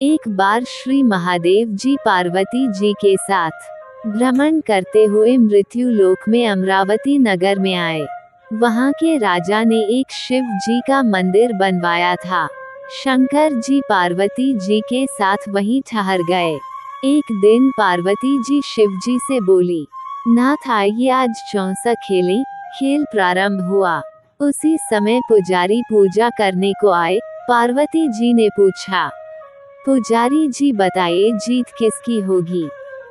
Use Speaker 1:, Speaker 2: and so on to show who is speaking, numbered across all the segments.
Speaker 1: एक बार श्री महादेव जी पार्वती जी के साथ भ्रमण करते हुए मृत्यु लोक में अमरावती नगर में आए। वहां के राजा ने एक शिव जी का मंदिर बनवाया था। शंकर जी पार्वती जी के साथ वहीं ठहर गए। एक दिन पार्वती जी शिव जी से बोली, नाथ आइए आज चौसा खेलें। खेल प्रारंभ हुआ। उसी समय पुजारी पूजा करने को आए। पार्वती जी ने पूछा, पुजारी जी बताइए जीत किसकी होगी।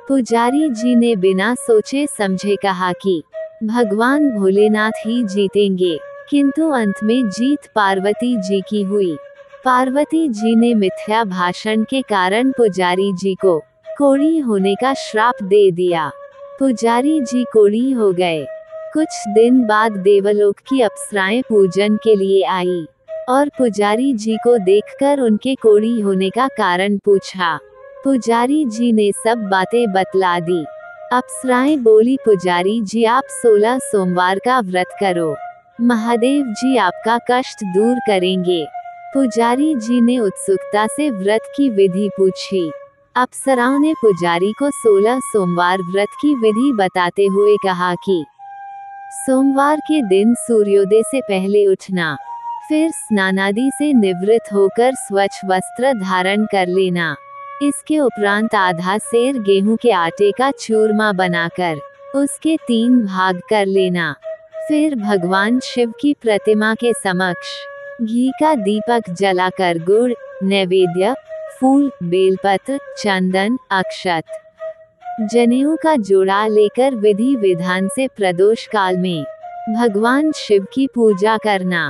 Speaker 1: पुजारी जी ने बिना सोचे समझे कहा कि भगवान भोलेनाथ ही जीतेंगे। किंतु अंत में जीत पार्वती जी की हुई। पार्वती जी ने मिथ्या भाषण के कारण पुजारी जी को कोढ़ी होने का श्राप दे दिया। पुजारी जी कोढ़ी हो गए। कुछ दिन बाद देवलोक की अप्सराएं पूजन के लिए आई और पुजारी जी को देखकर उनके कोढ़ी होने का कारण पूछा। पुजारी जी ने सब बातें बतला दी। अप्सराएं बोली, पुजारी जी आप 16 सोमवार का व्रत करो, महादेव जी आपका कष्ट दूर करेंगे। पुजारी जी ने उत्सुकता से व्रत की विधि पूछी। अप्सराओं ने पुजारी को 16 सोमवार व्रत की विधि बताते हुए कहा कि सोमवार के दिन सूर्योदय से पहले उठना, फिर स्नानादि से निवृत्त होकर स्वच्छ वस्त्र धारण कर लेना। इसके उपरांत आधा सेर गेहूं के आटे का चूरमा बनाकर उसके 3 भाग कर लेना। फिर भगवान शिव की प्रतिमा के समक्ष घी का दीपक जलाकर गुड़, नैवेद्य, फूल, बेलपत्र, चंदन, अक्षत, जनेऊ का जोड़ा लेकर विधि विधान से प्रदोष काल में भगवान शिव की पूजा करना।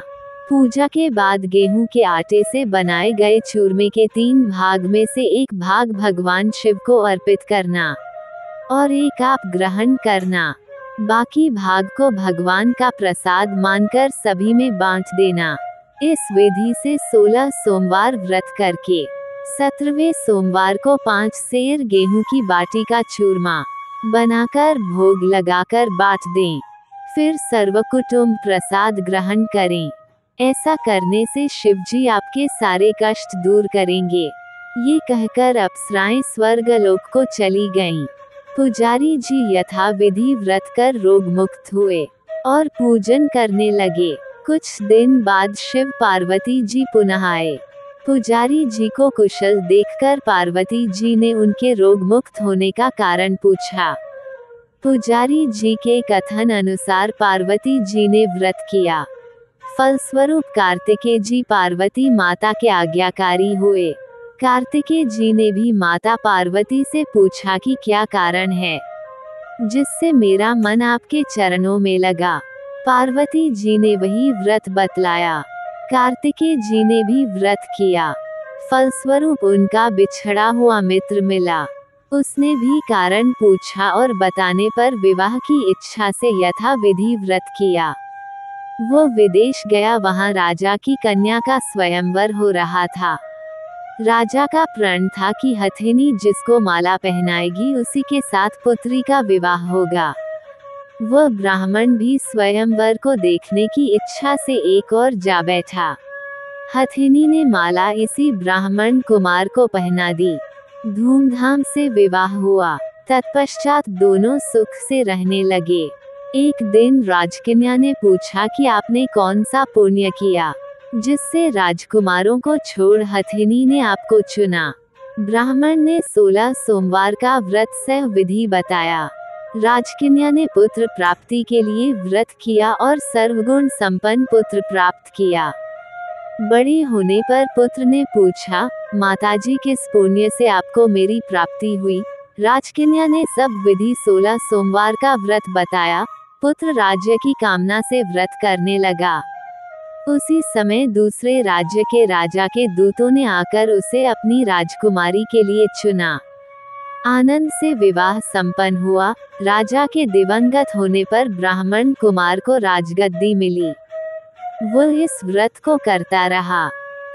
Speaker 1: पूजा के बाद गेहूं के आटे से बनाए गए चूरमे के 3 भाग में से एक भाग भगवान शिव को अर्पित करना और एक आप ग्रहण करना। बाकी भाग को भगवान का प्रसाद मानकर सभी में बांट देना। इस विधि से 16 सोमवार व्रत करके 17वें सोमवार को 5 सेर गेहूं की बाटी का चूरमा बनाकर भोग लगाकर बांट दें। फिर सर्वकुटुंब प्रसाद ग्रहण करें। ऐसा करने से शिव जी आपके सारे कष्ट दूर करेंगे। ये कहकर अप्सराएं स्वर्गलोक को चली गईं। पुजारी जी यथाविधि व्रत कर रोग मुक्त हुए और पूजन करने लगे। कुछ दिन बाद शिव पार्वती जी पुनः आए। पुजारी जी को कुशल देखकर पार्वती जी ने उनके रोग मुक्त होने का कारण पूछा। पुजारी जी के कथन अनुसार पार्वती जी ने व्रत किया। फलस्वरूप कार्तिकेय जी पार्वती माता के आज्ञाकारी हुए। कार्तिकेय जी ने भी माता पार्वती से पूछा कि क्या कारण है जिससे मेरा मन आपके चरणों में लगा। पार्वती जी ने वही व्रत बतलाया। कार्तिकेय जी ने भी व्रत किया। फलस्वरूप उनका बिछड़ा हुआ मित्र मिला। उसने भी कारण पूछा और बताने पर विवाह की इच्छा से यथाविधि व्रत किया। वो विदेश गया। वहां राजा की कन्या का स्वयंवर हो रहा था। राजा का प्रण था कि हथिनी जिसको माला पहनाएगी उसी के साथ पुत्री का विवाह होगा। वह ब्राह्मण भी स्वयंवर को देखने की इच्छा से एक और जा बैठा। हथिनी ने माला इसी ब्राह्मण कुमार को पहना दी। धूमधाम से विवाह हुआ। तत्पश्चात दोनों सुख से रहने लगे। एक दिन राजकन्या ने पूछा कि आपने कौन सा पुण्य किया जिससे राजकुमारों को छोड़ हथिनी ने आपको चुना। ब्राह्मण ने 16 सोमवार का व्रत सह विधि बताया। राजकन्या ने पुत्र प्राप्ति के लिए व्रत किया और सर्वगुण संपन्न पुत्र प्राप्त किया। बड़े होने पर पुत्र ने पूछा, माताजी किस पुण्य से आपको मेरी प्राप्ति हुई। राजकन्या ने सब विधि 16 सोमवार का व्रत बताया। पुत्र राज्य की कामना से व्रत करने लगा। उसी समय दूसरे राज्य के राजा के दूतों ने आकर उसे अपनी राजकुमारी के लिए चुना। आनंद से विवाह संपन्न हुआ। राजा के दिवंगत होने पर ब्राह्मण कुमार को राजगद्दी मिली। वह इस व्रत को करता रहा।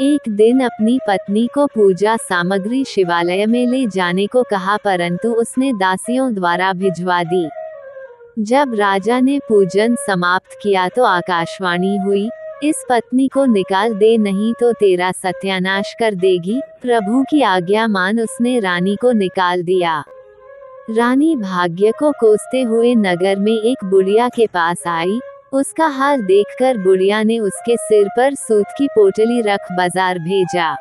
Speaker 1: एक दिन अपनी पत्नी को पूजा सामग्री शिवालय में ले जाने को कहा, परंतु उसने दासियों द्वारा भिजवा दी। जब राजा ने पूजन समाप्त किया तो आकाशवाणी हुई, इस पत्नी को निकाल दे, नहीं तो तेरा सत्यानाश कर देगी। प्रभु की आज्ञा मान उसने रानी को निकाल दिया। रानी भाग्य को कोसते हुए नगर में एक बुढ़िया के पास आई। उसका हाल देखकर बुढ़िया ने उसके सिर पर सूत की पोटली रख बाजार भेजा।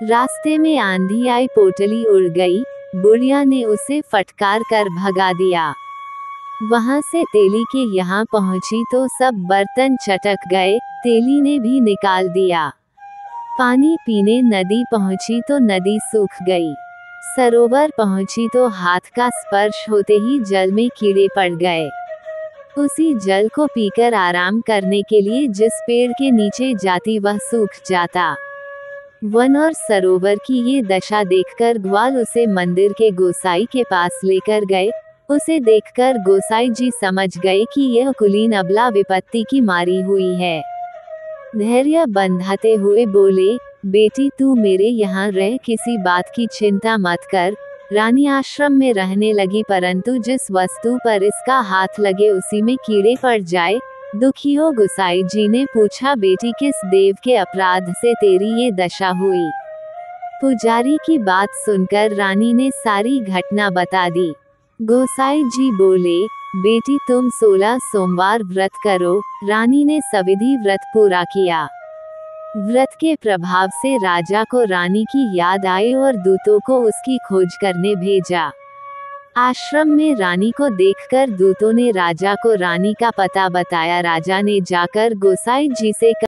Speaker 1: रास्ते में आंधी आई, पोटली उड़ गई। बुढ़िया ने उसे फटकार कर भगा दिया। वहां से तेली के यहाँ पहुंची तो सब बर्तन चटक गए। तेली ने भी निकाल दिया। पानी पीने नदी पहुंची तो नदी सूख गई। सरोवर पहुंची तो हाथ का स्पर्श होते ही जल में कीड़े पड़ गए। उसी जल को पीकर आराम करने के लिए जिस पेड़ के नीचे जाती वह सूख जाता। वन और सरोवर की ये दशा देखकर ग्वाल उसे मंदिर के गोसाई के पास लेकर गए। उसे देखकर गोसाई जी समझ गए कि यह कुलीन अबला विपत्ति की मारी हुई है। धैर्य बंधाते हुए बोले, बेटी तू मेरे यहाँ रह, किसी बात की चिंता मत कर। रानी आश्रम में रहने लगी, परंतु जिस वस्तु पर इसका हाथ लगे उसी में कीड़े पड़ जाए। दुखी हो गोसाई जी ने पूछा, बेटी किस देव के अपराध से तेरी ये दशा हुई? पुजारी की बात सुनकर रानी ने सारी घटना बता दी। गोसाई जी बोले, बेटी तुम 16 सोमवार व्रत करो। रानी ने सविधि व्रत पूरा किया। व्रत के प्रभाव से राजा को रानी की याद आई और दूतों को उसकी खोज करने भेजा। आश्रम में रानी को देखकर दूतों ने राजा को रानी का पता बताया। राजा ने जाकर गोसाई जी से